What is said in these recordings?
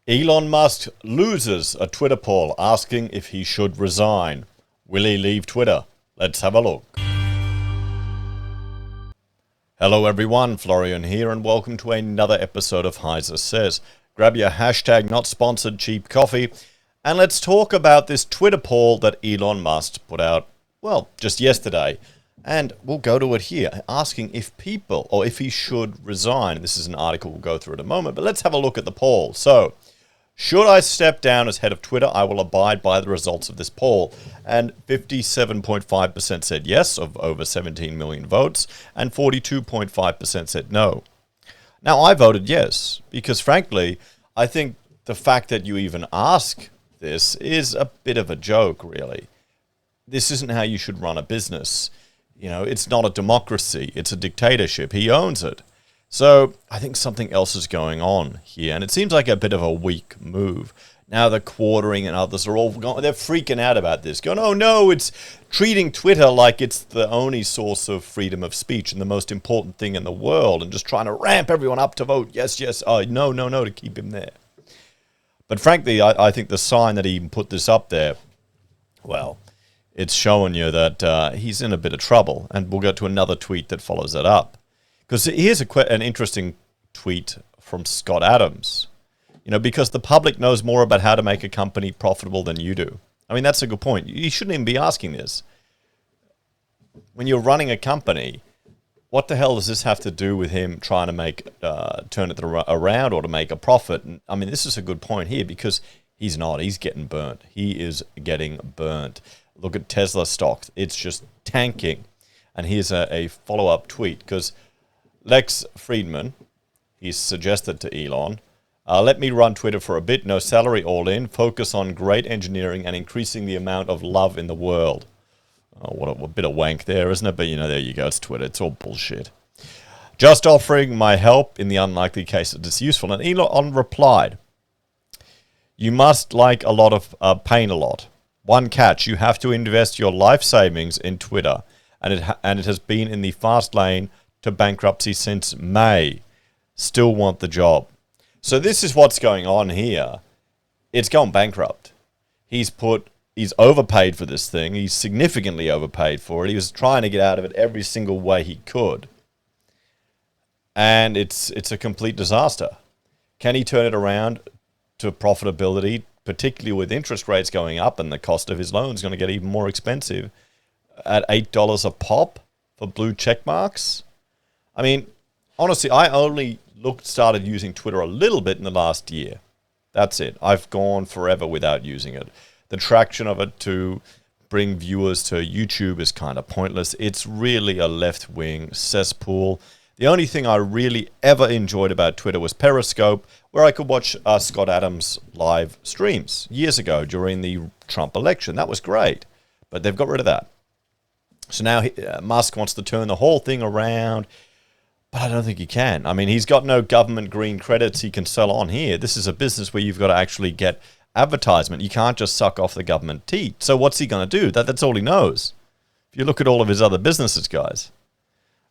Elon Musk loses a Twitter poll asking if he should resign. Will he leave Twitter? Let's have a look. Hello everyone, Florian here, and welcome to another episode of HeiseSays. Grab your hashtag not sponsored cheap coffee, and let's talk about this Twitter poll that Elon Musk put out, well, just yesterday. And we'll go to it here, asking if people, or if he should resign. This is an article we'll go through in a moment, but let's have a look at the poll. So, should I step down as head of Twitter? I will abide by the results of this poll. And 57.5% said yes, of over 17 million votes, and 42.5% said no. Now, I voted yes, because frankly, I think the fact that you even ask this is a bit of a joke, really. This isn't how you should run a business. You know, it's not a democracy, it's a dictatorship. He owns it. So I think something else is going on here, and it seems like a bit of a weak move. Now the Quartering and others are all going, they're freaking out about this, going, oh no, it's treating Twitter like it's the only source of freedom of speech and the most important thing in the world, and just trying to ramp everyone up to vote yes, yes, no, no, no, to keep him there. But frankly, I think the sign that he even put this up there, well, it's showing you that he's in a bit of trouble, and we'll go to another tweet that follows that up. Because here's an interesting tweet from Scott Adams. You know, because the public knows more about how to make a company profitable than you do. I mean, that's a good point. You shouldn't even be asking this. When you're running a company, what the hell does this have to do with him trying to make turn it around or to make a profit? And, I mean, this is a good point here because he's not. He's getting burnt. He is getting burnt. Look at Tesla stock. It's just tanking. And here's a follow-up tweet because Lex Friedman, he's suggested to Elon, let me run Twitter for a bit, no salary all in, focus on great engineering and increasing the amount of love in the world. Oh, what a bit of wank there, isn't it? But, you know, there you go, it's Twitter, it's all bullshit. Just offering my help in the unlikely case that it's useful. And Elon replied, you must like a lot of pain a lot. One catch, you have to invest your life savings in Twitter, and it has been in the fast lane to bankruptcy since May. Still want the job. So this is what's going on here. It's gone bankrupt. He's overpaid for this thing. He's significantly overpaid for it. He was trying to get out of it every single way he could. And it's a complete disaster. Can he turn it around to profitability, particularly with interest rates going up and the cost of his loan is going to get even more expensive at $8 a pop for blue check marks? I mean, honestly, I only started using Twitter a little bit in the last year. That's it. I've gone forever without using it. The traction of it to bring viewers to YouTube is kind of pointless. It's really a left-wing cesspool. The only thing I really ever enjoyed about Twitter was Periscope, where I could watch Scott Adams' live streams years ago during the Trump election. That was great, but they've got rid of that. So now Musk wants to turn the whole thing around. But I don't think he can. I mean, he's got no government green credits he can sell on here. This is a business where you've got to actually get advertisement. You can't just suck off the government teat. So what's he going to do? That's all he knows. If you look at all of his other businesses, guys.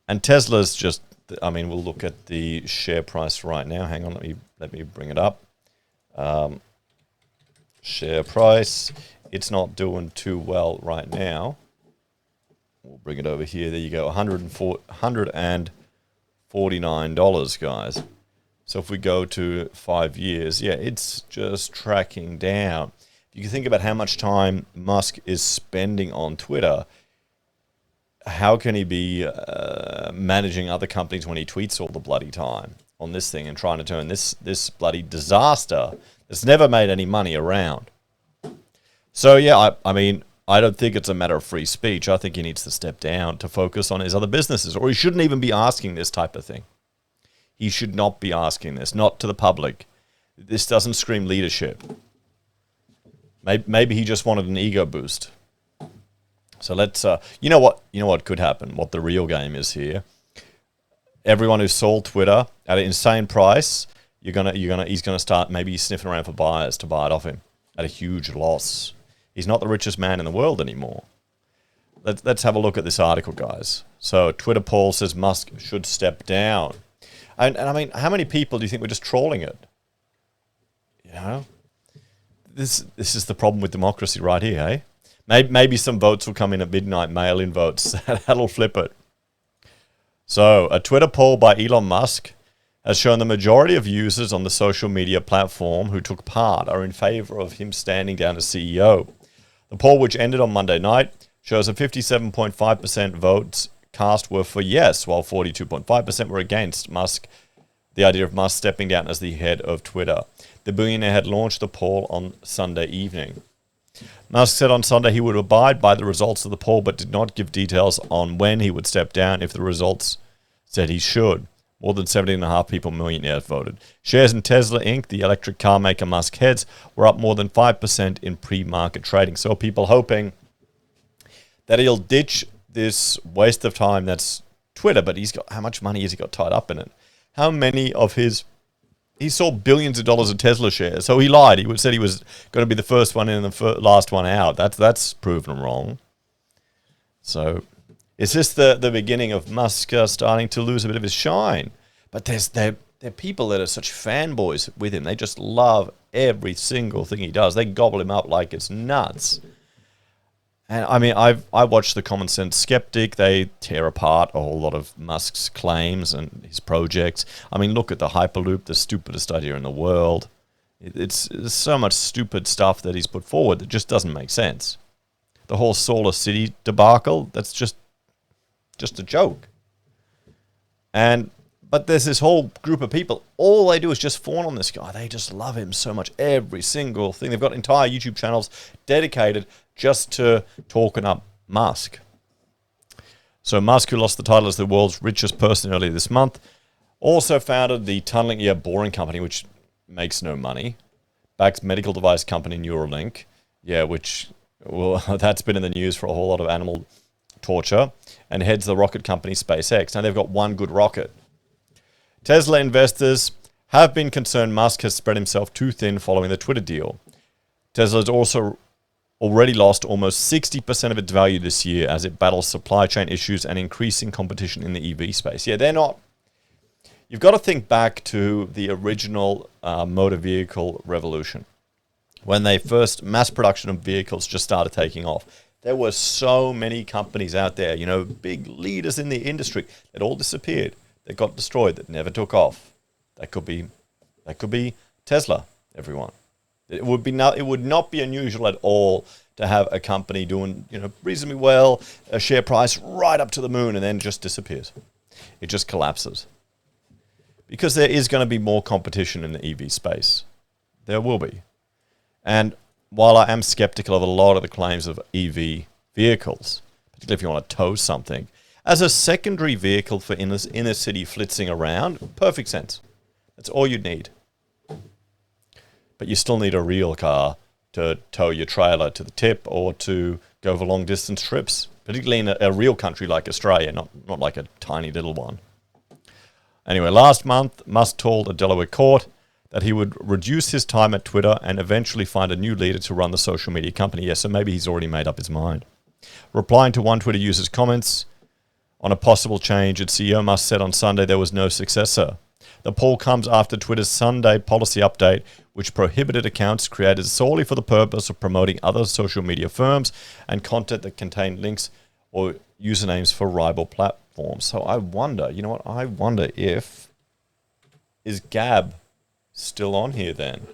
And Tesla's just, I mean, we'll look at the share price right now. Hang on, let me bring it up. Share price. It's not doing too well right now. We'll bring it over here. There you go, $149, guys. So if we go to 5 years, yeah, it's just tracking down. If you can think about how much time Musk is spending on Twitter, how can he be managing other companies when he tweets all the bloody time on this thing and trying to turn this bloody disaster that's never made any money around? So yeah, I mean, I don't think it's a matter of free speech. I think he needs to step down to focus on his other businesses, or he shouldn't even be asking this type of thing. He should not be asking this, not to the public. This doesn't scream leadership. Maybe he just wanted an ego boost. So let's, you know what could happen, what the real game is here. Everyone who sold Twitter at an insane price, he's gonna start maybe sniffing around for buyers to buy it off him at a huge loss. He's not the richest man in the world anymore. Let's have a look at this article, guys. So Twitter poll says Musk should step down. And I mean, how many people do you think were just trolling it? You know, know, this is the problem with democracy right here, eh? Maybe some votes will come in at midnight, mail-in votes. That'll flip it. So, a Twitter poll by Elon Musk has shown the majority of users on the social media platform who took part are in favor of him standing down as CEO. The poll, which ended on Monday night, shows that 57.5% votes cast were for yes, while 42.5% were against the idea of Musk stepping down as the head of Twitter. The billionaire had launched the poll on Sunday evening. Musk said on Sunday he would abide by the results of the poll, but did not give details on when he would step down if the results said he should. More than 17.5 millionaires voted. Shares in Tesla Inc., the electric car maker Musk heads, were up more than 5% in pre-market trading. So people hoping that he'll ditch this waste of time that's Twitter, but how much money has he got tied up in it? How many of he sold billions of dollars of Tesla shares, so he lied. He said he was going to be the first one in and the last one out. That's proven wrong. So, is this the beginning of Musk starting to lose a bit of his shine? But there are people that are such fanboys with him. They just love every single thing he does. They gobble him up like it's nuts. And I mean, I watched the Common Sense Skeptic. They tear apart a whole lot of Musk's claims and his projects. I mean, look at the Hyperloop, the stupidest idea in the world. It's so much stupid stuff that he's put forward that just doesn't make sense. The whole Solar City debacle, that's just a joke. But there's this whole group of people, all they do is just fawn on this guy. They just love him so much, every single thing. They've got entire YouTube channels dedicated just to talking up Musk. So Musk, who lost the title as the world's richest person earlier this month, also founded the tunneling, boring company, which makes no money, backs medical device company Neuralink, that's been in the news for a whole lot of animal torture, and heads the rocket company SpaceX. Now they've got one good rocket. Tesla investors have been concerned Musk has spread himself too thin following the Twitter deal. Tesla has also already lost almost 60% of its value this year as it battles supply chain issues and increasing competition in the EV space. Yeah, they're not... You've got to think back to the original motor vehicle revolution. When they first mass production of vehicles just started taking off, there were so many companies out there, big leaders in the industry that all disappeared. That got destroyed, that never took off. That could be Tesla, everyone. It would not be unusual at all to have a company doing, reasonably well, a share price right up to the moon, and then just disappears. It just collapses. Because there is going to be more competition in the EV space. There will be. And while I am skeptical of a lot of the claims of EV vehicles, particularly if you want to tow something, as a secondary vehicle for inner city flitzing around, perfect sense. That's all you need. But you still need a real car to tow your trailer to the tip or to go for long distance trips, particularly in a real country like Australia, not like a tiny little one. Anyway, last month, Musk told a Delaware court that he would reduce his time at Twitter and eventually find a new leader to run the social media company. So maybe he's already made up his mind. Replying to one Twitter user's comments on a possible change, its CEO Musk said on Sunday there was no successor. The poll comes after Twitter's Sunday policy update, which prohibited accounts created solely for the purpose of promoting other social media firms and content that contained links or usernames for rival platforms. So I wonder, is Gab still on here then?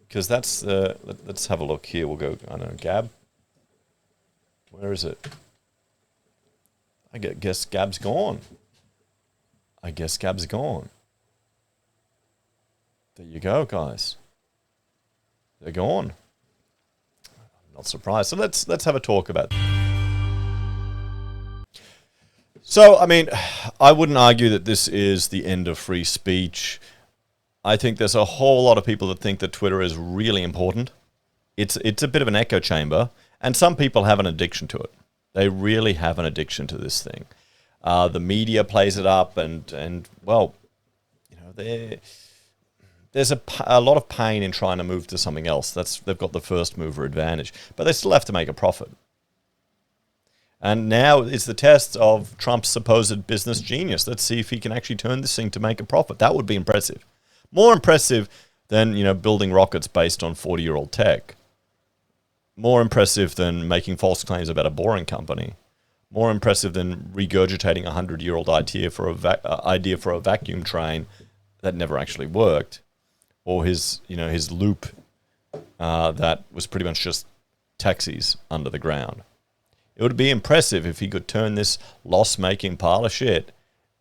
Because that's, let's have a look here. We'll go, Gab. Where is it? I guess Gab's gone. There you go, guys. They're gone. I'm not surprised. So let's have a talk about that. So, I mean, I wouldn't argue that this is the end of free speech. I think there's a whole lot of people that think that Twitter is really important. It's a bit of an echo chamber, and some people have an addiction to it. They really have an addiction to this thing. The media plays it up, and well, there's a lot of pain in trying to move to something else. They've got the first mover advantage, but they still have to make a profit. And now it's the test of Trump's supposed business genius. Let's see if he can actually turn this thing to make a profit. That would be impressive. More impressive than, building rockets based on 40-year-old tech. More impressive than making false claims about a boring company. More impressive than regurgitating a 100-year-old idea for a vacuum train that never actually worked, or his loop that was pretty much just taxis under the ground. It would be impressive if he could turn this loss-making pile of shit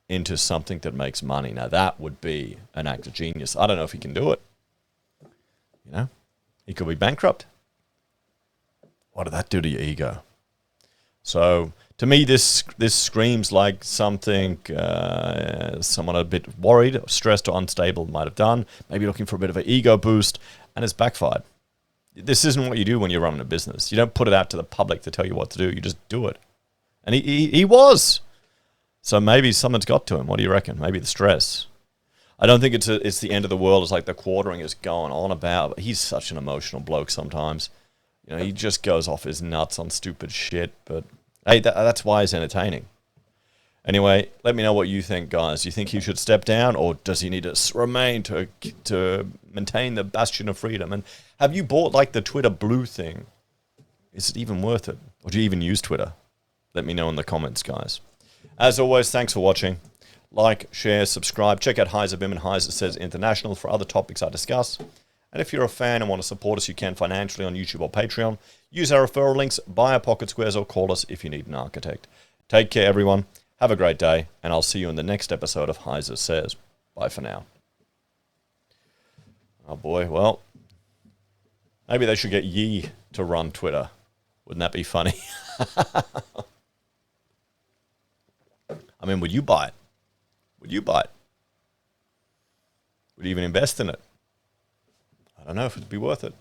into something that makes money. Now that would be an act of genius. I don't know if he can do it. He could be bankrupt. What did that do to your ego? So to me, this screams like something someone a bit worried, stressed, or unstable might have done. Maybe looking for a bit of an ego boost, and it's backfired. This isn't what you do when you're running a business. You don't put it out to the public to tell you what to do. You just do it. And he was. So maybe something's got to him. What do you reckon? Maybe the stress. I don't think it's the end of the world. It's like the quartering is going on about. He's such an emotional bloke sometimes. He just goes off his nuts on stupid shit. But hey, that's why he's entertaining. Anyway, let me know what you think, guys. Do you think he should step down, or does he need to remain to maintain the bastion of freedom? And have you bought like the Twitter Blue thing? Is it even worth it? Or do you even use Twitter? Let me know in the comments, guys. As always, thanks for watching. Like, share, subscribe. Check out HeiseBim and HeiseSays International for other topics I discuss. And if you're a fan and want to support us, you can financially on YouTube or Patreon. Use our referral links, buy our pocket squares, or call us if you need an architect. Take care, everyone. Have a great day, and I'll see you in the next episode of HeiseSays. Bye for now. Oh boy, well, maybe they should get Yi to run Twitter. Wouldn't that be funny? I mean, would you buy it? Would you buy it? Would you even invest in it? I don't know if it'd be worth it.